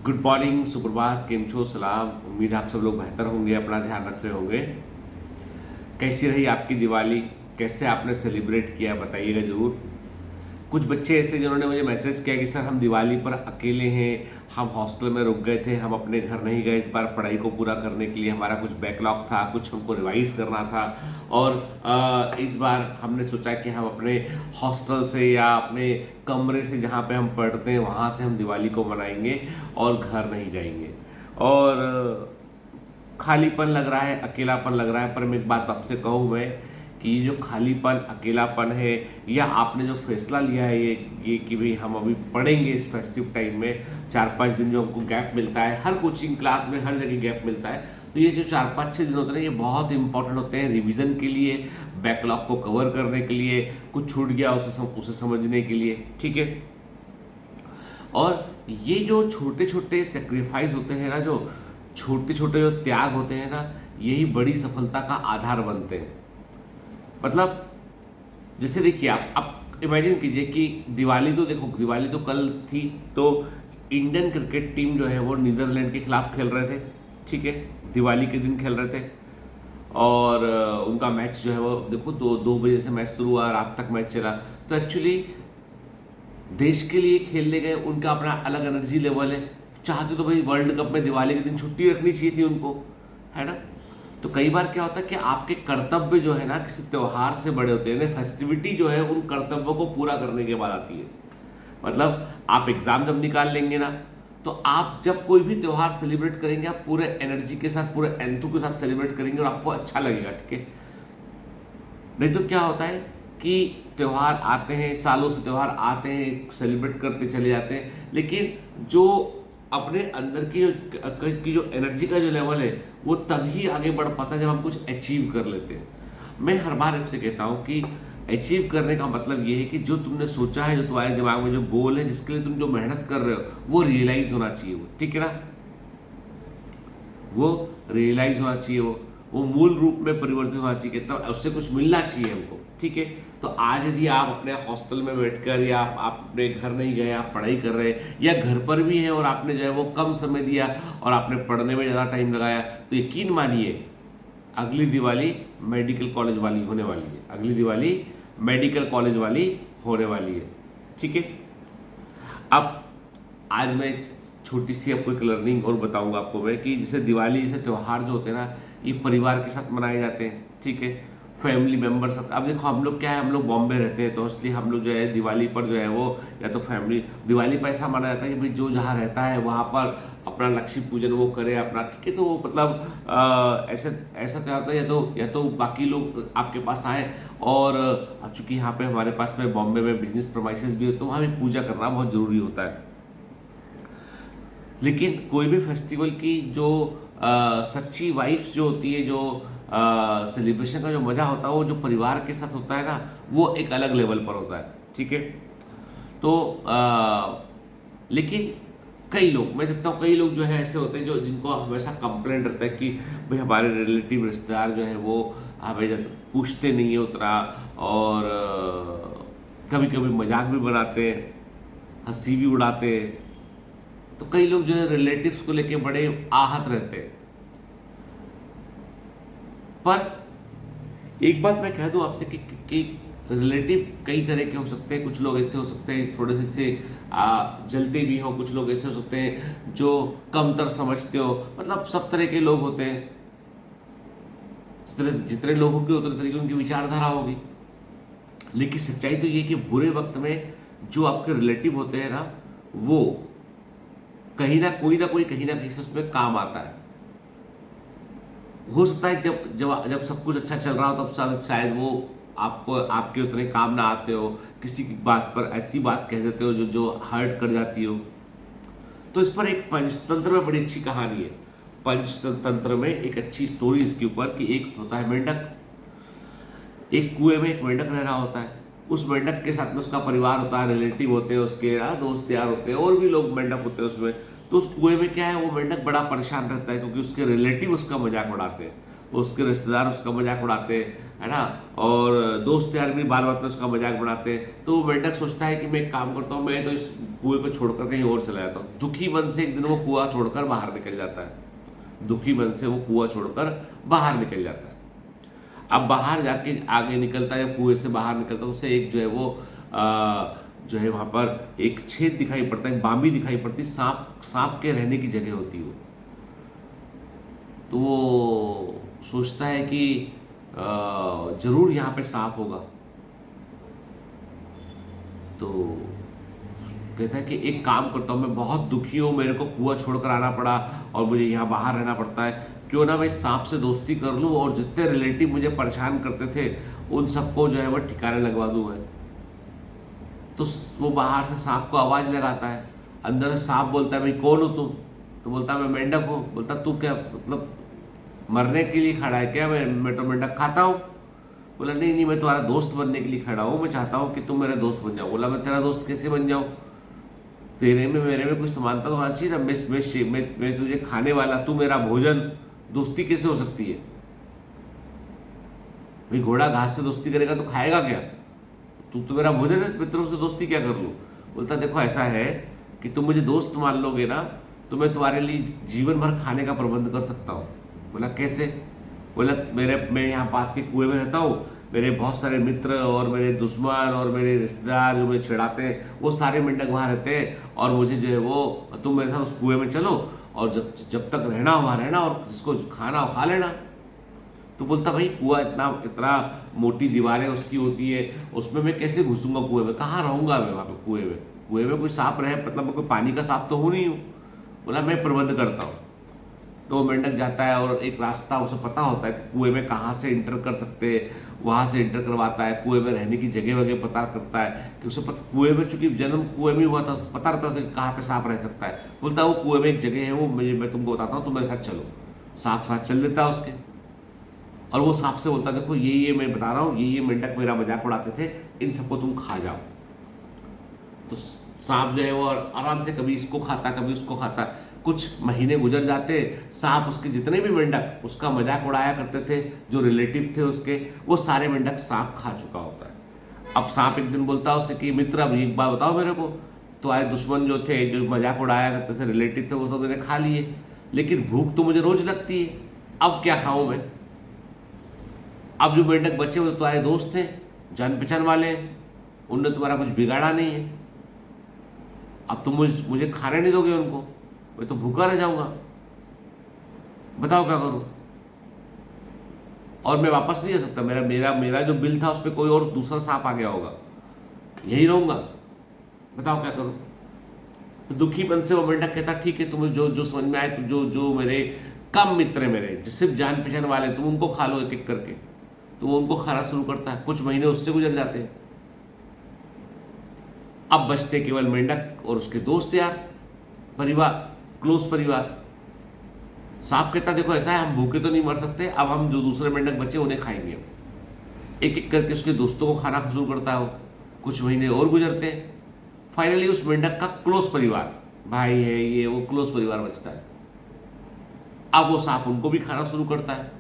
Good morning, सुप्रभात, केम छो, सलाम। उम्मीद है आप सब लोग बेहतर होंगे, अपना ध्यान रख रहे होंगे। कैसी रही आपकी दिवाली? कैसे आपने सेलिब्रेट किया बताइएगा ज़रूर। कुछ बच्चे ऐसे जिन्होंने मुझे मैसेज किया कि सर हम दिवाली पर अकेले हैं, हम हॉस्टल में रुक गए थे, हम अपने घर नहीं गए इस बार पढ़ाई को पूरा करने के लिए, हमारा कुछ बैकलॉग था, कुछ हमको रिवाइज करना था और इस बार हमने सोचा कि हम अपने हॉस्टल से या अपने कमरे से जहाँ पे हम पढ़ते हैं वहाँ से हम दिवाली को मनाएंगे और घर नहीं जाएंगे। और खालीपन लग रहा है, अकेलापन लग रहा है। पर मैं एक बात आपसे कहूँ मैं कि ये जो खालीपन, अकेलापन है, या आपने जो फैसला लिया है ये कि भाई हम अभी पढ़ेंगे इस फेस्टिव टाइम में, 4-5 दिन जो हमको गैप मिलता है, हर कोचिंग क्लास में हर जगह गैप मिलता है, तो ये जो 4-5-6 दिन होते हैं ये बहुत इंपॉर्टेंट होते हैं रिवीजन के लिए, बैकलॉग को कवर करने के लिए, कुछ छूट गया उसे समझने के लिए, ठीक है। और ये जो छोटे छोटे सेक्रीफाइस होते हैं ना, जो छोटे छोटे जो त्याग होते हैं ना, यही बड़ी सफलता का आधार बनते हैं। मतलब जैसे देखिए, आप इमेजिन कीजिए कि दिवाली तो देखो, दिवाली तो कल थी, तो इंडियन क्रिकेट टीम जो है वो नीदरलैंड के खिलाफ खेल रहे थे, ठीक है, दिवाली के दिन खेल रहे थे। और उनका मैच जो है वो देखो 2 बजे से मैच शुरू हुआ, रात तक मैच चला। तो एक्चुअली देश के लिए खेलने गए, उनका अपना अलग एनर्जी लेवल है। चाहते तो भाई वर्ल्ड कप में दिवाली के दिन छुट्टी रखनी चाहिए थी उनको, है ना। तो कई बार क्या होता है कि आपके कर्तव्य जो है ना किसी त्यौहार से बड़े होते हैं। फेस्टिविटी जो है उन कर्तव्यों को पूरा करने के बाद आती है। मतलब आप एग्जाम जब निकाल लेंगे ना, तो आप जब कोई भी त्यौहार सेलिब्रेट करेंगे, आप पूरे एनर्जी के साथ, पूरे एंथू के साथ सेलिब्रेट करेंगे और आपको अच्छा लगेगा, ठीक है। नहीं तो क्या होता है कि त्यौहार आते हैं, सालों से त्यौहार आते हैं, सेलिब्रेट करते चले जाते हैं, लेकिन जो अपने अंदर की जो एनर्जी का जो लेवल है वो तभी आगे बढ़ पाता है जब हम कुछ अचीव कर लेते हैं। मैं हर बार आपसे कहता हूँ कि अचीव करने का मतलब ये है कि जो तुमने सोचा है, जो तुम्हारे दिमाग में जो गोल है, जिसके लिए तुम जो मेहनत कर रहे हो, वो रियलाइज होना चाहिए, वो ठीक है ना, वो रियलाइज होना चाहिए, वो मूल रूप में परिवर्तित होना चाहिए, तब उससे कुछ मिलना चाहिए हमको, ठीक है। तो आज यदि आप अपने हॉस्टल में बैठकर, या आप अपने घर नहीं गए, आप पढ़ाई कर रहे हैं, या घर पर भी हैं और आपने जो है वो कम समय दिया और आपने पढ़ने में ज़्यादा टाइम लगाया, तो यकीन मानिए अगली दिवाली मेडिकल कॉलेज वाली होने वाली है, अगली दिवाली मेडिकल कॉलेज वाली होने वाली है, ठीक है। अब आज मैं छोटी सी आपको एक लर्निंग और बताऊंगा आपको मैं कि जैसे दिवाली जैसे त्यौहार जो होते हैं ना, ये परिवार के साथ मनाए जाते हैं, ठीक है, फैमिली मेम्बर साथ। अब देखो हम लोग क्या है, हम लोग बॉम्बे रहते हैं, तो इसलिए हम लोग जो है दिवाली पर जो है वो या तो फैमिली, दिवाली पर ऐसा माना जाता है कि भाई जो जहाँ रहता है वहाँ पर अपना लक्ष्मी पूजन वो करे अपना, ठीक है। तो वो मतलब ऐसा ऐसा त्यौहार होता है, या तो बाकी लोग आपके पास आए, और चूंकि यहाँ पे हमारे पास में बॉम्बे में बिजनेस प्रमाइसेस भी होते हैं, वहाँ भी पूजा करना बहुत जरूरी होता है। लेकिन कोई भी फेस्टिवल की जो सच्ची वाइफ जो होती है, जो सेलिब्रेशन का जो मज़ा होता है, वो जो परिवार के साथ होता है ना, वो एक अलग लेवल पर होता है, ठीक है। तो लेकिन कई लोग, मैं देखता हूँ कई लोग जो है ऐसे होते हैं जो जिनको हमेशा कंप्लेंट रहता है कि भाई हमारे रिलेटिव रिश्तेदार जो है वो हमें जब पूछते नहीं है उतना, और कभी कभी मजाक भी बनाते हैं, हंसी भी उड़ाते हैं। तो कई लोग जो है रिलेटिव्स को लेके बड़े आहत रहते हैं। पर एक बात मैं कह दूं आपसे कि रिलेटिव कई तरह के हो सकते हैं। कुछ लोग ऐसे हो सकते हैं थोड़े से जलते भी हो, कुछ लोग ऐसे हो सकते हैं जो कमतर समझते हो। मतलब सब तरह के लोग होते हैं, जितने लोग होंगे उतने तरह की उनकी विचारधारा होगी। लेकिन सच्चाई तो ये कि बुरे वक्त में जो आपके रिलेटिव होते हैं ना, वो कहीं ना कोई कहीं ना कहीं से उसमें काम आता है। हो सकता है जब सब कुछ अच्छा चल रहा हो तब शायद वो आपको आपके उतने काम ना आते हो, किसी की बात पर ऐसी बात कह देते हो जो हर्ट कर जाती हो। तो इस पर एक पंचतंत्र में बड़ी अच्छी कहानी है। पंचतंत्र में एक अच्छी स्टोरी इसके ऊपर कि एक होता है मेंढक, एक कुएं में एक मेंढक रह रहा होता है। उस मेंढक के साथ में उसका परिवार होता है, रिलेटिव होते हैं उसके, दोस्त यार होते हैं, और भी लोग मेंढक होते हैं उसमें। तो उस कुएं में क्या है, वो मेंढक बड़ा परेशान रहता है क्योंकि उसके रिलेटिव उसका मजाक उड़ाते हैं, उसके रिश्तेदार उसका मजाक उड़ाते हैं। है ना। और दोस्त यार भी बार बार में उसका मजाक बनाते हैं। तो मेंढक सोचता है कि मैं एक काम करता हूँ, मैं तो इस कुएं को छोड़कर कहीं और चला जाता हूँ। दुखी मन से एक दिन वो कुआं छोड़कर बाहर निकल जाता है। दुखी मन से वो कुआं छोड़कर बाहर निकल जाता है। अब बाहर जाके आगे निकलता है, कुएं से बाहर निकलता है, उसे एक जो है वो जो है वहां पर एक छेद दिखाई पड़ता है, बामी दिखाई पड़ती, सांप सांप के रहने की जगह होती है वो। तो वो सोचता है कि जरूर यहाँ पे सांप होगा। तो कहता है कि एक काम करता हूँ, मैं बहुत दुखी हूँ, मेरे को कुआं छोड़कर आना पड़ा और मुझे यहाँ बाहर रहना पड़ता है, क्यों ना मैं इस सांप से दोस्ती कर लूँ और जितने रिलेटिव मुझे परेशान करते थे उन सबको जो है वो ठिकाने लगवा दूँ मैं। तो वो बाहर से सांप को आवाज़ लगाता है। अंदर से सांप बोलता है, भाई कौन हो तुम? तो बोलता है, मैं मेंढक हूँ। बोलता, तू क्या मतलब मरने के लिए खड़ा है क्या? मैं तो मेंढक खाता हूँ। बोला, नहीं नहीं, मैं तुम्हारा दोस्त बनने के लिए खड़ा हूँ, मैं चाहता हूँ कि तुम मेरा दोस्त बन जाओ। बोला, मैं तेरा दोस्त कैसे बन जाऊँ? तेरे में मेरे में कोई समानता तो होना चाहिए ना। मैं तुझे खाने वाला, तू मेरा भोजन, दोस्ती कैसे हो सकती है? भाई घोड़ा घास से दोस्ती करेगा तो खाएगा क्या? तू तो मेरा भोजन है, मैं तेरे से दोस्ती क्या कर लूँ? बोलता, देखो ऐसा है कि तुम मुझे दोस्त मान लोगे ना तो मैं तुम्हारे लिए जीवन भर खाने का प्रबंध कर सकता हूँ। बोला, कैसे? बोला, मैं यहाँ पास के कुएं में रहता हूँ, मेरे बहुत सारे मित्र और मेरे दुश्मन और मेरे रिश्तेदार जो मुझे छिड़ाते हैं वो सारे मेंढक वहाँ रहते हैं, और मुझे जो है वो, तुम मेरे साथ उस कुएं में चलो और जब जब तक रहना हो वहाँ रहना, और जिसको खाना हो खा लेना। तो बोलता, भाई कुआं इतना इतना मोटी दीवारें उसकी होती है, उसमें मैं कैसे घुसूंगा कुएं में? कहाँ रहूंगा मैं वहाँ पे कुएं में? कुएं में कोई सांप रहे, मतलब मैं कोई पानी का सांप तो हूँ नहीं हूँ। बोला, मैं प्रबंध करता हूँ। तो वो मेंढक जाता है और एक रास्ता उसे पता होता है कि कुएं में कहाँ से इंटर कर सकते हैं, वहाँ से इंटर करवाता है। कुएं में रहने की जगह वगैरह पता करता है कि उसे कुएं में, चूंकि जन्म कुएं में हुआ था, पता रहता था कि कहाँ पे सांप रह सकता है। बोलता है, वो कुएं में एक जगह है, वो मैं तुमको बताता हूँ, तुम मेरे साथ चलो। सांप साथ चल देता है उसके, और वो सांप से बोलता, देखो ये मैं बता रहा हूँ, ये मेंढक मेरा मजाक उड़ाते थे, इन सबको तुम खा जाओ। तो सांप जो है वो आराम से कभी इसको खाता कभी उसको खाता। कुछ महीने गुजर जाते, सांप उसके जितने भी मेंढक उसका मजाक उड़ाया करते थे, जो रिलेटिव थे उसके, वो सारे मेंढक सांप खा चुका होता है। अब सांप एक दिन बोलता है उससे कि मित्र, अब एक बात बताओ मेरे को, तो आए दुश्मन जो थे, जो मजाक उड़ाया करते थे, रिलेटिव थे, वो सब मैंने खा लिए, लेकिन भूख तो मुझे रोज लगती है, अब क्या खाऊं मैं? अब जो मेंढक बचे वो तुम्हारे दोस्त थे, जान पहचान वाले हैं, उनने तुम्हारा कुछ बिगाड़ा नहीं है। अब तुम मुझे खाने नहीं दोगे उनको, मैं तो भूखा रह जाऊंगा, बताओ क्या करूं? और मैं वापस नहीं आ सकता, मेरा मेरा मेरा जो बिल था उस पर कोई और दूसरा सांप आ गया होगा, यही रहूंगा, बताओ क्या करूं? तो दुखी मन से वो मेंढक कहता, ठीक है, तुम्हें जो जो समझ में आए, तुम जो जो मेरे कम मित्र है, मेरे जो सिर्फ जान पहचान वाले, तुम उनको खा लो एक एक करके। तो वो उनको खाना शुरू करता है। कुछ महीने उससे गुजर जाते हैं। अब बचते केवल मेंढक और उसके दोस्त यार, परिवार, क्लोज परिवार। सांप कहता, देखो ऐसा है, हम भूखे तो नहीं मर सकते, अब हम जो दूसरे मेंढक बचे उन्हें खाएंगे। एक एक करके उसके दोस्तों को खाना शुरू करता है वो। कुछ महीने और गुजरते हैं। फाइनली उस मेंढक का क्लोज परिवार, भाई है ये वो, क्लोज परिवार बचता है। अब वो सांप उनको भी खाना शुरू करता है।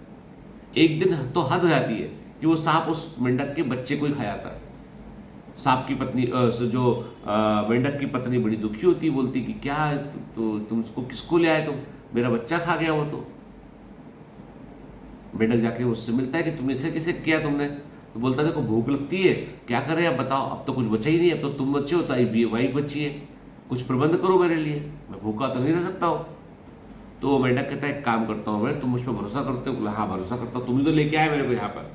एक दिन तो हद हो जाती है कि वो सांप उस मेंढक के बच्चे को ही खा जाता है। सांप की पत्नी मेंढक की पत्नी बड़ी दुखी होती, बोलती कि क्या तो तुम उसको किसको ले आए? तुम मेरा बच्चा खा गया वो। तो मेंढक जाके उससे मिलता है कि तुम इसे किसे किया तुमने? तो बोलता, देखो भूख लगती है, क्या करें अब बताओ, अब तो कुछ बचा ही नहीं, अब तो तुम बच्चे हो, तो वाइफ बची है, कुछ प्रबंध करो मेरे लिए, मैं भूखा तो नहीं रह सकता हूँ। तो वो मेंढक कहता है, एक काम करता हूँ मैं, तुम मुझ पर भरोसा करते हो? बोला, हाँ भरोसा करता हूँ, तुम ही तो लेके आए मेरे को यहाँ पर।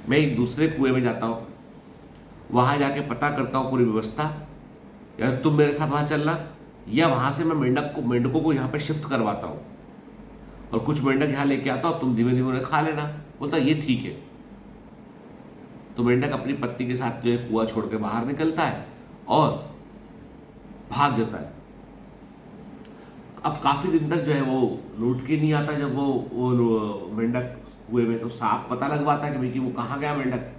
मैं एक दूसरे कुएं में जाता हूँ, वहां जाके पता करता हूँ पूरी व्यवस्था, या तुम मेरे साथ वहां चलना, या वहां से मैं मेंढकों को यहाँ पे शिफ्ट करवाता हूँ और कुछ मेंढक यहाँ लेके आता हूँ, तुम धीमे धीमे उन्हें खा लेना। बोलता, ये ठीक है। तो मेंढक अपनी पत्नी के साथ जो है कुआं छोड़ के बाहर निकलता है और भाग जाता है। अब काफी दिन तक जो है वो लौट के नहीं आता। जब वो मेंढक कुएं में, तो सांप पता लगवाता है कि भाई कि वो कहाँ गया मेंढक।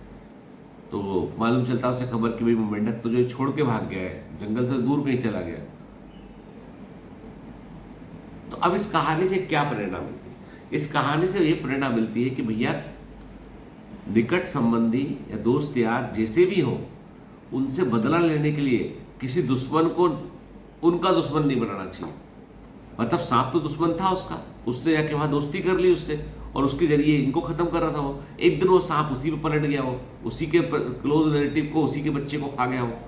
तो मालूम चलता है उसे खबर कि भाई वो मेंढक तो जो है छोड़ के भाग गया है, जंगल से दूर कहीं चला गया। तो अब इस कहानी से क्या प्रेरणा मिलती है? इस कहानी से ये प्रेरणा मिलती है कि भैया निकट संबंधी या दोस्त यार जैसे भी हो, उनसे बदला लेने के लिए किसी दुश्मन को उनका दुश्मन नहीं बनाना चाहिए। मतलब सांप तो दुश्मन था उसका, उससे जाके वहां दोस्ती कर ली उससे, और उसके जरिए इनको खत्म कर रहा था वो। एक दिन वो सांप उसी पे पलट गया, वो उसी के क्लोज रिलेटिव को, उसी के बच्चे को खा गया वो।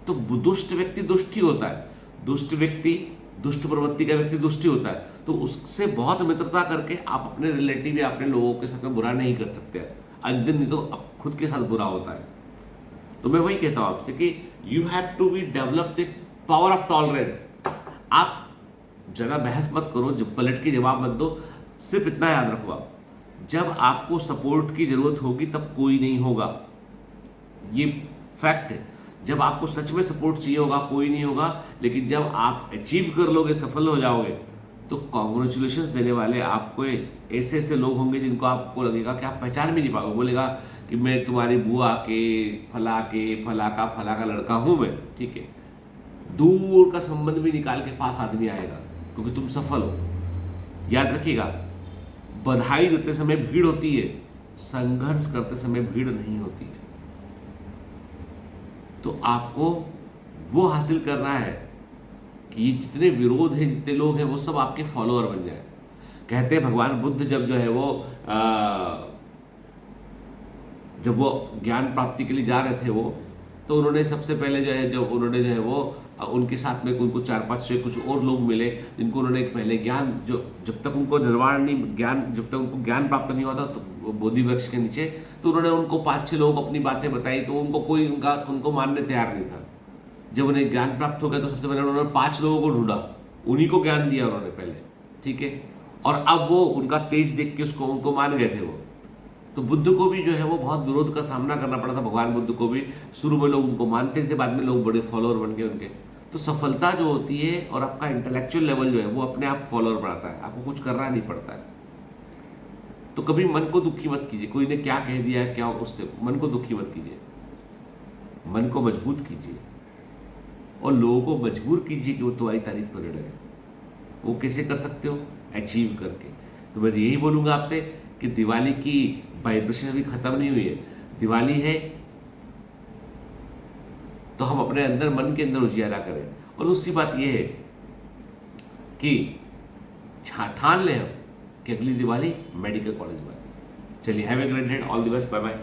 तो दुष्ट व्यक्ति दुष्ट ही होता है, दुष्ट व्यक्ति, दुष्ट प्रवृत्ति का व्यक्ति दुष्ट ही होता है। तो उससे बहुत मित्रता करके आप अपने रिलेटिव या अपने लोगों के साथ में बुरा नहीं कर सकते, एक दिन नहीं तो अब खुद के साथ बुरा होता है। तो मैं वही कहता हूं आपसे कि you have to be developed the power of tolerance. आप ज्यादा बहस मत करो, जब पलट के जवाब मत दो, सिर्फ इतना याद रखो आप, जब आपको सपोर्ट की जरूरत होगी तब कोई नहीं होगा, ये फैक्ट है। जब आपको सच में सपोर्ट चाहिए होगा कोई नहीं होगा, लेकिन जब आप अचीव कर लोगे, सफल हो जाओगे, तो कॉन्ग्रेचुलेशंस देने वाले आपको ऐसे ऐसे लोग होंगे जिनको आपको लगेगा कि आप पहचान भी नहीं पाओगे। बोलेगा कि मैं तुम्हारी बुआ के फला का लड़का हूं मैं, ठीक है, दूर का संबंध भी निकाल के पास आदमी आएगा क्योंकि तुम सफल हो। याद रखिएगा, बधाई देते समय भीड़ होती है, संघर्ष करते समय भीड़ नहीं होती है। तो आपको वो हासिल करना है कि ये जितने विरोध हैं, जितने लोग हैं, वो सब आपके फॉलोअर बन जाए। कहते हैं भगवान बुद्ध जब जो है वो जब वो ज्ञान प्राप्ति के लिए जा रहे थे वो, तो उन्होंने सबसे पहले जो है उन्होंने जो है वो उनके साथ में उनको 4-5 कुछ और लोग मिले जिनको उन्होंने पहले ज्ञान, जो जब तक उनको निर्वाण नहीं ज्ञान, जब तक उनको ज्ञान प्राप्त नहीं हुआ था तो बोधि वृक्ष के नीचे, तो उन्होंने उनको 5-6 लोगों को अपनी बातें बताई, तो उनको कोई उनको मानने तैयार नहीं था। जब उन्हें ज्ञान प्राप्त हो गया तो सबसे पहले उन्होंने 5 लोगों को ढूंढा, उन्हीं को ज्ञान दिया उन्होंने पहले, ठीक है, और अब वो उनका तेज देख के उनको मान गए थे वो। तो बुद्ध को भी जो है वो बहुत विरोध का सामना करना पड़ा था, भगवान बुद्ध को भी। शुरू में लोग उनको मानते थे, बाद में लोग बड़े फॉलोअर बन गए उनके। तो सफलता जो होती है और आपका इंटेलेक्चुअल लेवल जो है वो अपने आप फॉलोअर बढ़ाता है, आपको कुछ करना नहीं पड़ता है। तो कभी मन को दुखी मत कीजिए, कोई ने क्या कह दिया है क्या, उससे मन को दुखी मत कीजिए, मन को मजबूत कीजिए और लोगों को मजबूर कीजिए कि वो तुम्हारी तारीफ करने लगे। वो कैसे कर सकते हो? अचीव करके। तो मैं यही बोलूंगा आपसे कि दिवाली की वाइब्रेशन अभी खत्म नहीं हुई है, दिवाली है तो हम अपने अंदर, मन के अंदर उजियारा करें। और दूसरी बात यह है कि ठान लें हम कि अगली दिवाली मेडिकल कॉलेज में। चलिए, have a great day, all the best, bye bye.